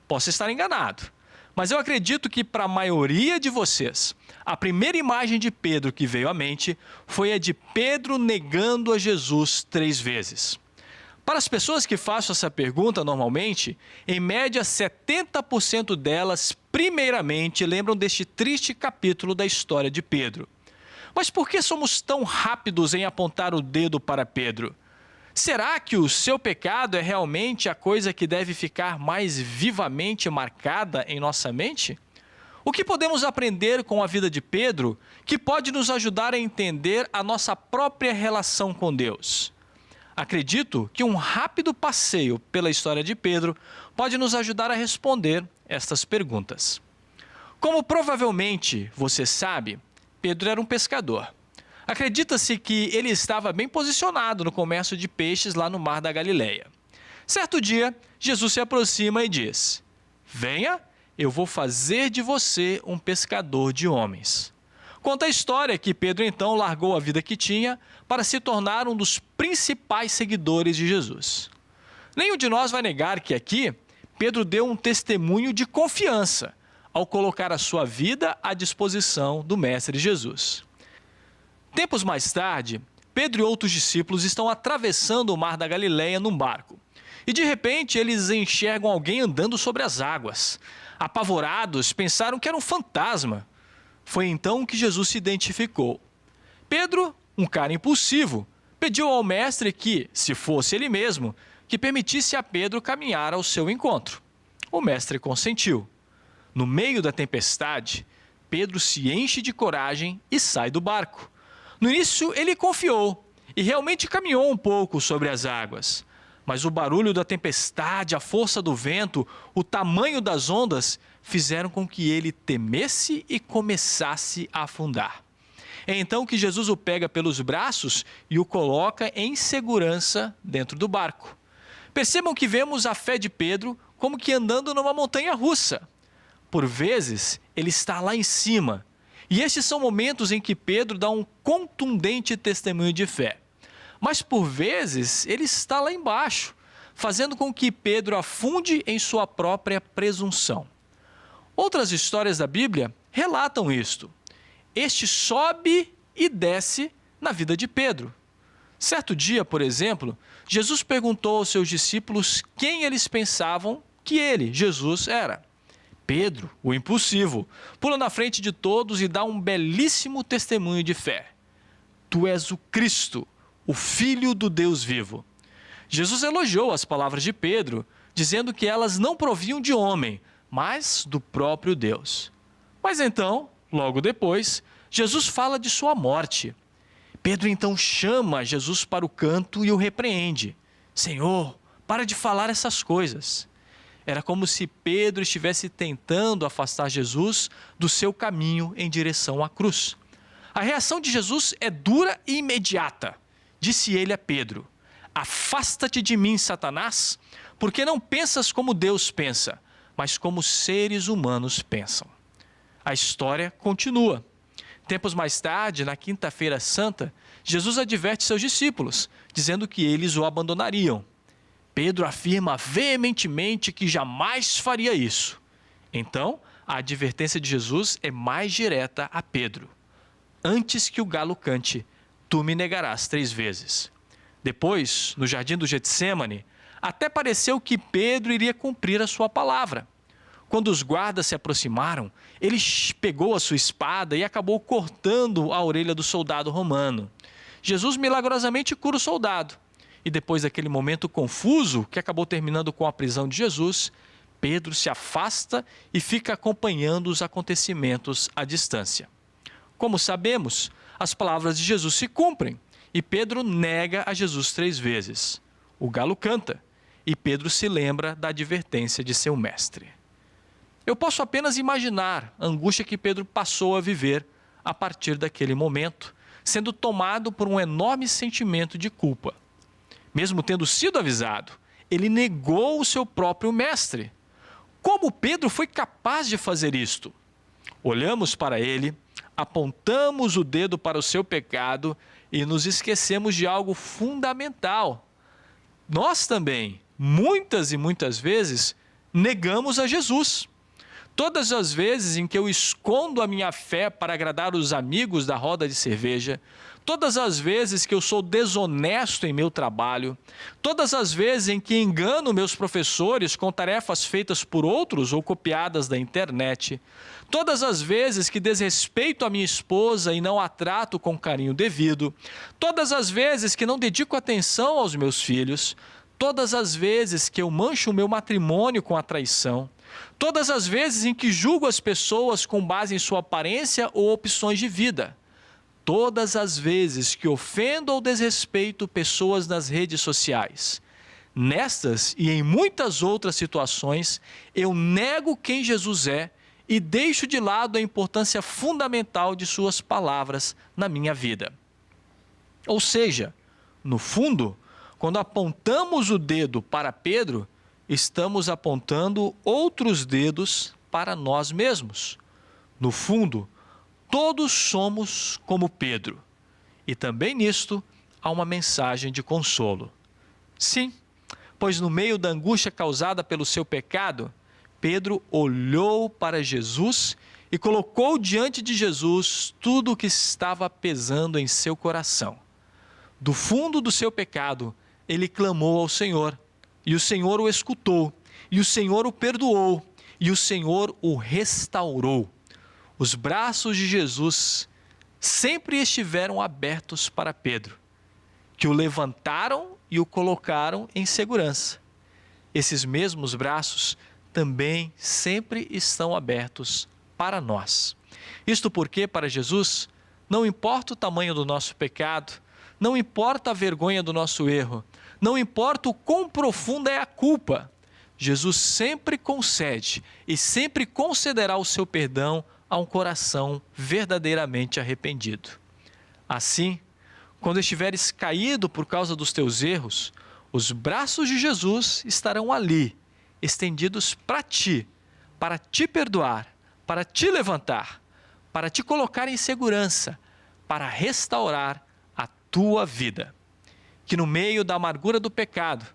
Posso estar enganado, mas eu acredito que para a maioria de vocês, a primeira imagem de Pedro que veio à mente foi a de Pedro negando a Jesus 3 vezes. Para as pessoas que faço essa pergunta normalmente, em média 70% delas primeiramente lembram deste triste capítulo da história de Pedro. Mas por que somos tão rápidos em apontar o dedo para Pedro? Será que o seu pecado é realmente a coisa que deve ficar mais vivamente marcada em nossa mente? O que podemos aprender com a vida de Pedro que pode nos ajudar a entender a nossa própria relação com Deus? Acredito que um rápido passeio pela história de Pedro pode nos ajudar a responder estas perguntas. Como provavelmente você sabe, Pedro era um pescador. Acredita-se que ele estava bem posicionado no comércio de peixes lá no Mar da Galileia. Certo dia, Jesus se aproxima e diz: "Venha, eu vou fazer de você um pescador de homens." Conta a história que Pedro então largou a vida que tinha para se tornar um dos principais seguidores de Jesus. Nenhum de nós vai negar que aqui Pedro deu um testemunho de confiança ao colocar a sua vida à disposição do Mestre Jesus. Tempos mais tarde, Pedro e outros discípulos estão atravessando o Mar da Galileia num barco. E de repente eles enxergam alguém andando sobre as águas. Apavorados, pensaram que era um fantasma. Foi então que Jesus se identificou. Pedro, um cara impulsivo, pediu ao mestre que, se fosse ele mesmo, que permitisse a Pedro caminhar ao seu encontro. O mestre consentiu. No meio da tempestade, Pedro se enche de coragem e sai do barco. No início, ele confiou e realmente caminhou um pouco sobre as águas. Mas o barulho da tempestade, a força do vento, o tamanho das ondas fizeram com que ele temesse e começasse a afundar. É então que Jesus o pega pelos braços e o coloca em segurança dentro do barco. Percebam que vemos a fé de Pedro como que andando numa montanha russa. Por vezes, ele está lá em cima. E estes são momentos em que Pedro dá um contundente testemunho de fé. Mas por vezes, ele está lá embaixo, fazendo com que Pedro afunde em sua própria presunção. Outras histórias da Bíblia relatam isto. Este sobe e desce na vida de Pedro. Certo dia, por exemplo, Jesus perguntou aos seus discípulos quem eles pensavam que ele, Jesus, era. Pedro, o impulsivo, pula na frente de todos e dá um belíssimo testemunho de fé. Tu és o Cristo, o Filho do Deus vivo. Jesus elogiou as palavras de Pedro, dizendo que elas não provinham de homem, mas do próprio Deus. Mas então, logo depois, Jesus fala de sua morte. Pedro então chama Jesus para o canto e o repreende. Senhor, para de falar essas coisas. Era como se Pedro estivesse tentando afastar Jesus do seu caminho em direção à cruz. A reação de Jesus é dura e imediata. Disse ele a Pedro: afasta-te de mim, Satanás, porque não pensas como Deus pensa, mas como seres humanos pensam. A história continua. Tempos mais tarde, na Quinta-feira Santa, Jesus adverte seus discípulos, dizendo que eles o abandonariam. Pedro afirma veementemente que jamais faria isso. Então, a advertência de Jesus é mais direta a Pedro: antes que o galo cante, tu me negarás 3 vezes. Depois, no jardim do Getsêmani, até pareceu que Pedro iria cumprir a sua palavra. Quando os guardas se aproximaram, ele pegou a sua espada e acabou cortando a orelha do soldado romano. Jesus milagrosamente cura o soldado. E depois daquele momento confuso, que acabou terminando com a prisão de Jesus, Pedro se afasta e fica acompanhando os acontecimentos à distância. Como sabemos, as palavras de Jesus se cumprem e Pedro nega a Jesus 3 vezes. O galo canta e Pedro se lembra da advertência de seu mestre. Eu posso apenas imaginar a angústia que Pedro passou a viver a partir daquele momento, sendo tomado por um enorme sentimento de culpa. Mesmo tendo sido avisado, ele negou o seu próprio mestre. Como Pedro foi capaz de fazer isto? Olhamos para ele, apontamos o dedo para o seu pecado e nos esquecemos de algo fundamental. Nós também, muitas e muitas vezes, negamos a Jesus. Todas as vezes em que eu escondo a minha fé para agradar os amigos da roda de cerveja, todas as vezes que eu sou desonesto em meu trabalho, todas as vezes em que engano meus professores com tarefas feitas por outros ou copiadas da internet, todas as vezes que desrespeito a minha esposa e não a trato com carinho devido, todas as vezes que não dedico atenção aos meus filhos, todas as vezes que eu mancho o meu matrimônio com a traição, todas as vezes em que julgo as pessoas com base em sua aparência ou opções de vida, todas as vezes que ofendo ou desrespeito pessoas nas redes sociais, nestas e em muitas outras situações, eu nego quem Jesus é e deixo de lado a importância fundamental de suas palavras na minha vida. Ou seja, no fundo, quando apontamos o dedo para Pedro, estamos apontando outros dedos para nós mesmos. No fundo, todos somos como Pedro. E também nisto há uma mensagem de consolo. Sim, pois no meio da angústia causada pelo seu pecado, Pedro olhou para Jesus e colocou diante de Jesus tudo o que estava pesando em seu coração. Do fundo do seu pecado, ele clamou ao Senhor. E o Senhor o escutou, e o Senhor o perdoou, e o Senhor o restaurou. Os braços de Jesus sempre estiveram abertos para Pedro, que o levantaram e o colocaram em segurança. Esses mesmos braços também sempre estão abertos para nós. Isto porque, para Jesus, não importa o tamanho do nosso pecado, não importa a vergonha do nosso erro, não importa o quão profunda é a culpa, Jesus sempre concede e sempre concederá o seu perdão a um coração verdadeiramente arrependido. Assim, quando estiveres caído por causa dos teus erros, os braços de Jesus estarão ali, estendidos para te perdoar, para te levantar, para te colocar em segurança, para restaurar a tua vida. Que no meio da amargura do pecado,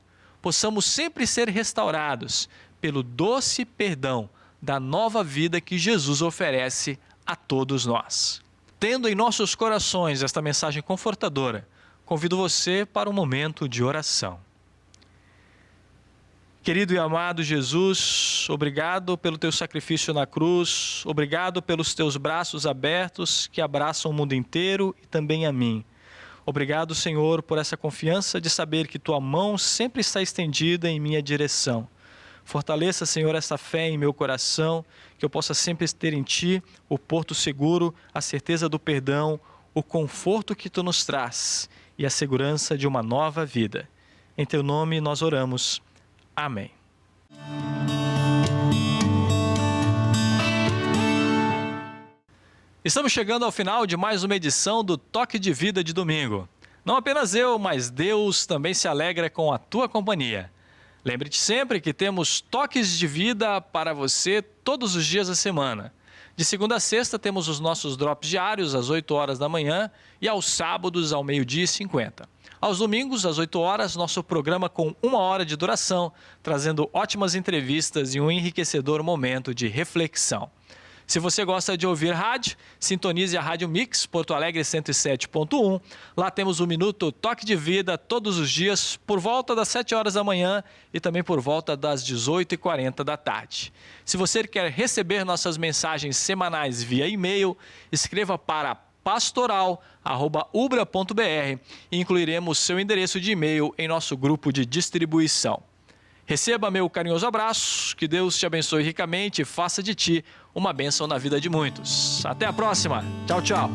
possamos sempre ser restaurados pelo doce perdão da nova vida que Jesus oferece a todos nós. Tendo em nossos corações esta mensagem confortadora, convido você para um momento de oração. Querido e amado Jesus, obrigado pelo teu sacrifício na cruz, obrigado pelos teus braços abertos que abraçam o mundo inteiro e também a mim. Obrigado, Senhor, por essa confiança de saber que tua mão sempre está estendida em minha direção. Fortaleça, Senhor, essa fé em meu coração, que eu possa sempre ter em Ti o porto seguro, a certeza do perdão, o conforto que Tu nos traz e a segurança de uma nova vida. Em Teu nome nós oramos. Amém. Estamos chegando ao final de mais uma edição do Toque de Vida de domingo. Não apenas eu, mas Deus também se alegra com a tua companhia. Lembre-te sempre que temos toques de vida para você todos os dias da semana. De segunda a sexta temos os nossos drops diários às 8 horas da manhã e aos sábados ao 12h50. Aos domingos, às 8 horas, nosso programa com 1 hora de duração, trazendo ótimas entrevistas e um enriquecedor momento de reflexão. Se você gosta de ouvir rádio, sintonize a Rádio Mix, Porto Alegre 107.1. Lá temos o Minuto Toque de Vida todos os dias, por volta das 7 horas da manhã e também por volta das 18h40 da tarde. Se você quer receber nossas mensagens semanais via e-mail, escreva para pastoral@ubra.br e incluiremos seu endereço de e-mail em nosso grupo de distribuição. Receba meu carinhoso abraço, que Deus te abençoe ricamente e faça de ti uma bênção na vida de muitos. Até a próxima. Tchau, tchau.